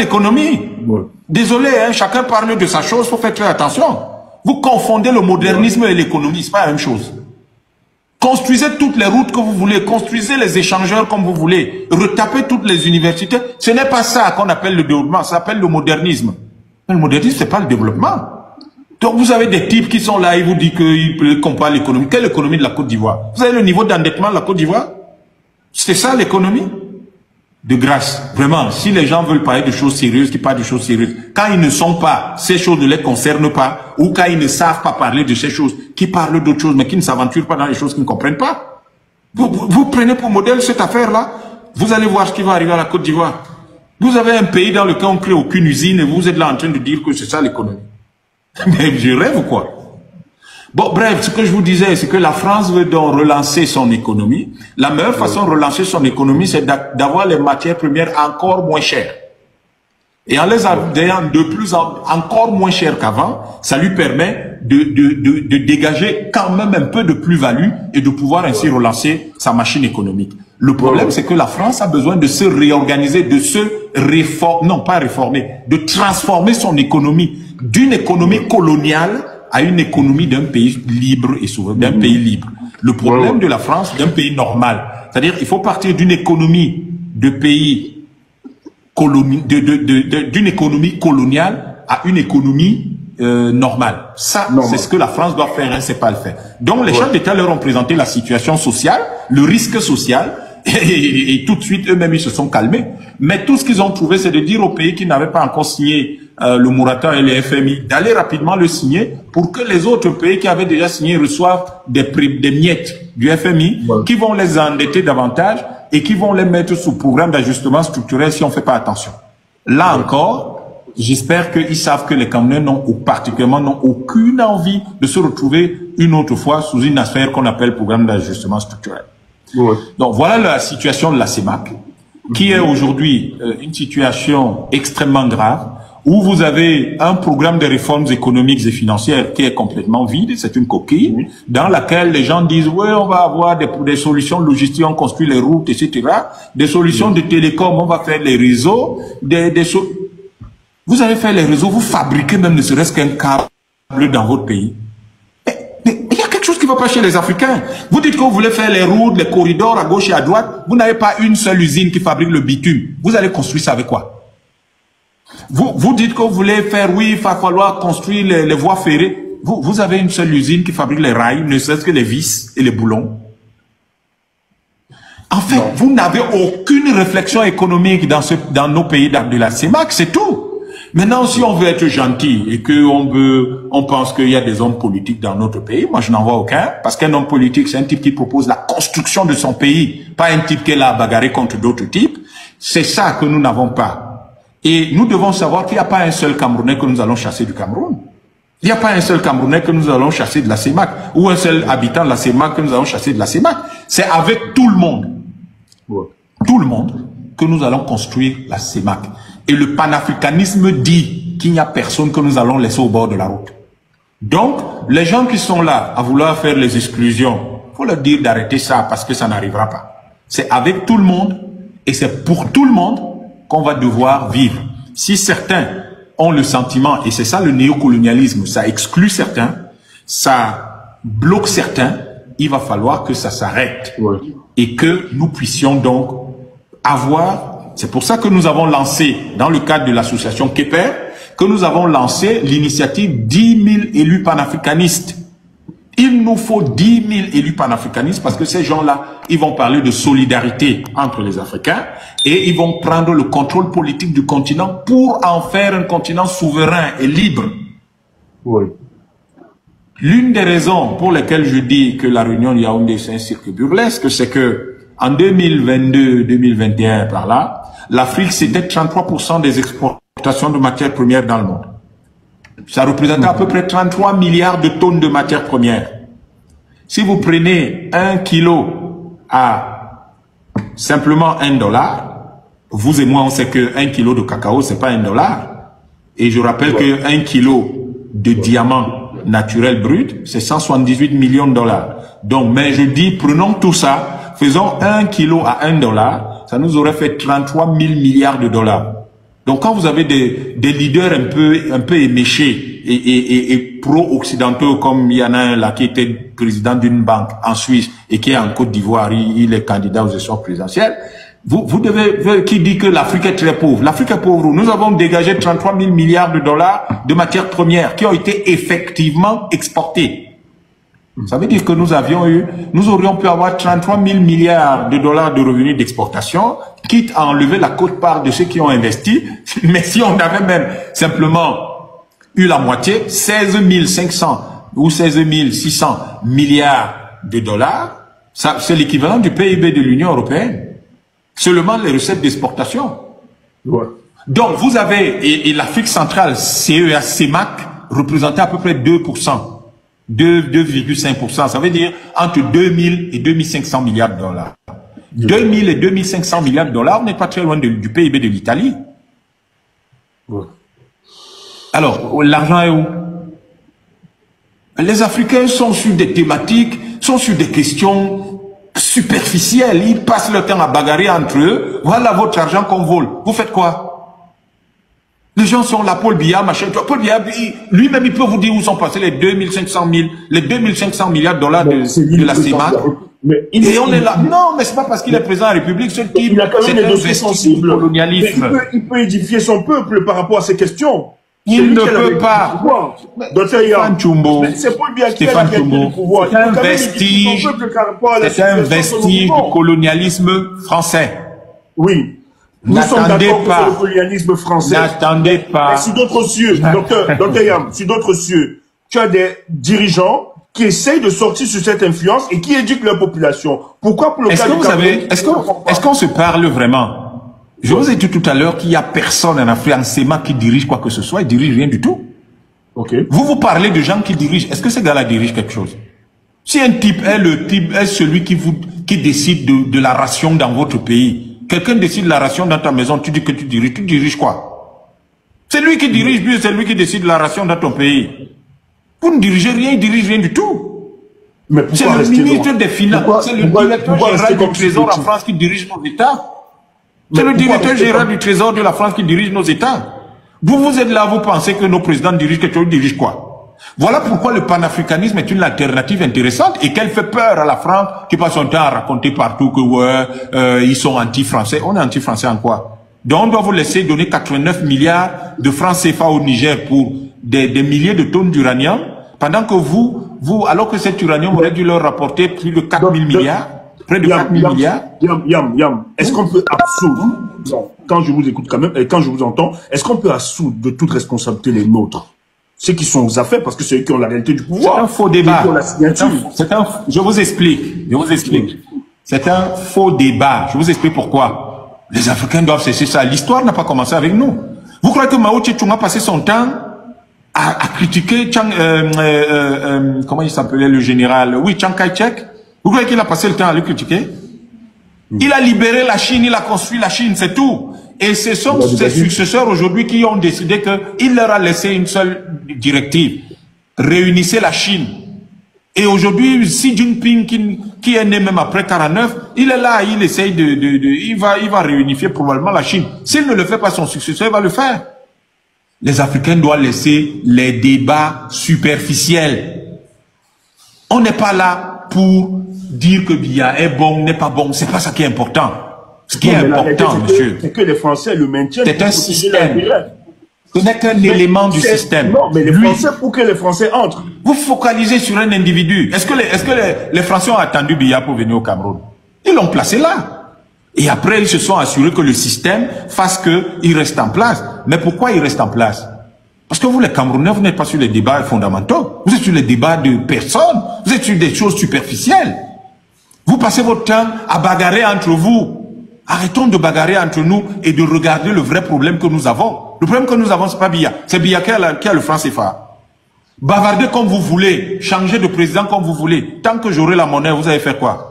l'économie. Ouais. Désolé, hein, chacun parle de sa chose, il faut faire très attention. Vous confondez le modernisme et l'économie, c'est pas la même chose. Construisez toutes les routes que vous voulez, construisez les échangeurs comme vous voulez, retapez toutes les universités. Ce n'est pas ça qu'on appelle le développement, ça s'appelle le modernisme. Mais le modernisme, c'est pas le développement. Donc vous avez des types qui sont là, ils vous disent qu'ils comparent l'économie. Quelle économie de la Côte d'Ivoire? Vous avez le niveau d'endettement de la Côte d'Ivoire? C'est ça l'économie? De grâce, vraiment, si les gens veulent parler de choses sérieuses, qui parlent de choses sérieuses, quand ils ne sont pas, ces choses ne les concernent pas, ou quand ils ne savent pas parler de ces choses, qui parlent d'autres choses, mais qui ne s'aventurent pas dans les choses qu'ils ne comprennent pas. Vous prenez pour modèle cette affaire-là, vous allez voir ce qui va arriver à la Côte d'Ivoire. Vous avez un pays dans lequel on ne crée aucune usine et vous êtes là en train de dire que c'est ça l'économie. Mais je rêve ou quoi? Bon, bref, ce que je vous disais, c'est que la France veut donc relancer son économie. La meilleure façon de relancer son économie, c'est d'avoir les matières premières encore moins chères. Et en les ayant encore moins chères qu'avant, ça lui permet de dégager quand même un peu de plus-value et de pouvoir ainsi relancer sa machine économique. Le problème, c'est que la France a besoin de se réorganiser, de se réformer, non pas réformer, de transformer son économie d'une économie coloniale à une économie d'un pays libre et souverain, d'un pays libre. Le problème de la France, d'un pays normal, c'est-à-dire il faut partir d'une économie de pays d'une économie coloniale à une économie normale. Ça, c'est ce que la France doit faire, hein, c'est pas le faire. Donc les chefs d'État leur ont présenté la situation sociale, le risque social, et tout de suite eux-mêmes ils se sont calmés. Mais tout ce qu'ils ont trouvé, c'est de dire aux pays qui n'avaient pas encore signé le moratoire et le FMI, d'aller rapidement le signer pour que les autres pays qui avaient déjà signé reçoivent des miettes du FMI qui vont les endetter davantage et qui vont les mettre sous programme d'ajustement structurel si on ne fait pas attention. Là encore, j'espère qu'ils savent que les Camerounais n'ont aucune envie de se retrouver une autre fois sous une affaire qu'on appelle programme d'ajustement structurel. Donc voilà la situation de la CEMAC, qui est aujourd'hui une situation extrêmement grave, où vous avez un programme de réformes économiques et financières qui est complètement vide, c'est une coquille, dans laquelle les gens disent, ouais, on va avoir des solutions logistiques, on construit les routes, etc., des solutions de télécom, on va faire les réseaux, vous allez faire les réseaux, vous fabriquez même ne serait-ce qu'un câble dans votre pays. Mais il y a quelque chose qui ne va pas chez les Africains. Vous dites que vous voulez faire les routes, les corridors à gauche et à droite, vous n'avez pas une seule usine qui fabrique le bitume. Vous allez construire ça avec quoi? Vous dites que vous voulez faire, oui, il va falloir construire les voies ferrées. Vous avez une seule usine qui fabrique les rails, ne serait-ce que les vis et les boulons. En fait, vous n'avez aucune réflexion économique dans nos pays de la CEMAC, c'est tout. Maintenant, si on veut être gentil et on pense qu'il y a des hommes politiques dans notre pays, moi je n'en vois aucun, parce qu'un homme politique, c'est un type qui propose la construction de son pays, pas un type qui est là à bagarrer contre d'autres types. C'est ça que nous n'avons pas. Et nous devons savoir qu'il n'y a pas un seul Camerounais que nous allons chasser du Cameroun. Il n'y a pas un seul Camerounais que nous allons chasser de la CEMAC, ou un seul habitant de la CEMAC que nous allons chasser de la CEMAC. C'est avec tout le monde. Tout le monde que nous allons construire la CEMAC. Et le panafricanisme dit qu'il n'y a personne que nous allons laisser au bord de la route. Donc, les gens qui sont là à vouloir faire les exclusions, il faut leur dire d'arrêter ça parce que ça n'arrivera pas. C'est avec tout le monde et c'est pour tout le monde qu'on va devoir vivre. Si certains ont le sentiment, et c'est ça le néocolonialisme, ça exclut certains, ça bloque certains, il va falloir que ça s'arrête. Et que nous puissions donc avoir... C'est pour ça que nous avons lancé, dans le cadre de l'association Keper, que nous avons lancé l'initiative 10 000 élus panafricanistes. Il nous faut 10 000 élus panafricanistes parce que ces gens-là, ils vont parler de solidarité entre les Africains et ils vont prendre le contrôle politique du continent pour en faire un continent souverain et libre. L'une des raisons pour lesquelles je dis que la réunion de Yaoundé c'est un cirque burlesque, c'est que en 2022-2021 par là, l'Afrique c'était 33% des exportations de matières premières dans le monde. Ça représentait à peu près 33 milliards de tonnes de matières premières. Si vous prenez 1 kilo à simplement $1, vous et moi on sait que 1 kilo de cacao c'est pas $1. Et je rappelle que 1 kilo de diamant naturel brut c'est 178 millions de dollars. Donc, mais je dis, prenons tout ça, faisons 1 kilo à $1, ça nous aurait fait 33 000 milliards de dollars. Donc quand vous avez des leaders un peu éméchés et pro-occidentaux, comme il y en a un là qui était président d'une banque en Suisse et qui est en Côte d'Ivoire, il est candidat aux élections présidentielles, vous devez, qui dit que l'Afrique est très pauvre. L'Afrique est pauvre. Nous avons dégagé 33 000 milliards de dollars de matières premières qui ont été effectivement exportées. Ça veut dire que nous aurions pu avoir 33 000 milliards de dollars de revenus d'exportation, quitte à enlever la quote-part de ceux qui ont investi. Mais si on avait même simplement eu la moitié, 16 500 ou 16 600 milliards de dollars, c'est l'équivalent du PIB de l'Union européenne. Seulement les recettes d'exportation. Ouais. Donc vous avez, et l'Afrique centrale, CEA, CEMAC, représentait à peu près 2%. 2,5%, ça veut dire entre 2000 et 2500 milliards de dollars. 2000 et 2500 milliards de dollars, on n'est pas très loin du PIB de l'Italie. Ouais. Alors, l'argent est où? Les Africains sont sur des thématiques, sont sur des questions superficielles. Ils passent leur temps à bagarrer entre eux. Voilà votre argent qu'on vole. Vous faites quoi? Les gens sont là, Paul Biya, machin. Paul Biya, lui-même, il peut vous dire où sont passés les 2500 milliards de dollars de la CEMAC. Et on est là. Non, mais c'est pas parce qu'il est président de la République, ce type, il a quand même des dossiers sensibles. Colonialisme. Il peut édifier son peuple par rapport à ces questions. Il ne peut pas. C'est Paul Biya qui a la qualité du pouvoir. C'est un vestige du colonialisme français. Oui. Nous sommes d'accord sur le colonialisme français. N'attendez pas. Mais sur d'autres cieux, docteur Yam, sur d'autres cieux, tu as des dirigeants qui essayent de sortir sur cette influence et qui éduquent leur population. Pourquoi pour le cas du Cameroun? Est-ce qu'on se parle vraiment? Je vous ai dit tout à l'heure qu'il n'y a personne en Afrique, en CEMAC qui dirige quoi que ce soit, il dirige rien du tout. Okay. Vous parlez de gens qui dirigent. Est-ce que ces gars-là dirigent quelque chose? Si un type est celui qui décide de la ration dans votre pays, quelqu'un décide la ration dans ta maison, tu dis que tu diriges quoi? C'est lui qui dirige, lui, c'est lui qui décide la ration dans ton pays. Vous ne dirigez rien, il dirige rien du tout. C'est le ministre des Finances, c'est le directeur général du Trésor en France qui dirige nos États. C'est le directeur général du Trésor de la France qui dirige nos États. Vous êtes là, vous pensez que nos présidents dirigent quelque chose, ils dirigent quoi? Voilà pourquoi le panafricanisme est une alternative intéressante et qu'elle fait peur à la France qui passe son temps à raconter partout que ouais, ils sont anti-français. On est anti-français en quoi? Donc on doit vous laisser donner 89 milliards de francs CFA au Niger pour des milliers de tonnes d'uranium, pendant que alors que cet uranium aurait dû leur rapporter plus de 4 000 milliards, près de 4 000 milliards. Yam, est-ce qu'on peut absoudre, quand je vous écoute quand même, et quand je vous entends, est-ce qu'on peut absoudre de toute responsabilité les nôtres? Ceux qui sont aux affaires, parce que c'est eux qui ont la réalité du pouvoir. C'est un faux débat. Je vous explique. C'est un faux débat. Je vous explique pourquoi. Les Africains doivent cesser ça. L'histoire n'a pas commencé avec nous. Vous croyez que Mao Tse-tung a passé son temps à critiquer comment il s'appelait le général? Oui, Chiang Kai-shek. Vous croyez qu'il a passé le temps à le critiquer? Il a libéré la Chine, il a construit la Chine, c'est tout. Et ce sont ses successeurs aujourd'hui qui ont décidé qu'il leur a laissé une seule directive. Réunissez la Chine. Et aujourd'hui, Xi Jinping, qui est né même après 49, il est là, il essaye il va réunifier probablement la Chine. S'il ne le fait pas, son successeur il va le faire. Les Africains doivent laisser les débats superficiels. On n'est pas là pour dire que Biya est bon, n'est pas bon. C'est pas ça qui est important. Ce qui est important, monsieur, c'est que les Français le maintiennent. C'est un système. Ce n'est qu'un élément du système. Non, mais les Français, pour que les Français entrent. Vous focalisez sur un individu. Est-ce que les Français ont attendu Biya pour venir au Cameroun? Ils l'ont placé là. Et après, ils se sont assurés que le système fasse qu'il reste en place. Mais pourquoi il reste en place? Parce que vous, les Camerounais, vous n'êtes pas sur les débats fondamentaux. Vous êtes sur les débats de personnes. Vous êtes sur des choses superficielles. Vous passez votre temps à bagarrer entre vous. Arrêtons de bagarrer entre nous et de regarder le vrai problème que nous avons. Le problème que nous avons, c'est pas Biya. C'est Biya qui a le franc CFA. Bavardez comme vous voulez. Changez de président comme vous voulez. Tant que j'aurai la monnaie, vous allez faire quoi?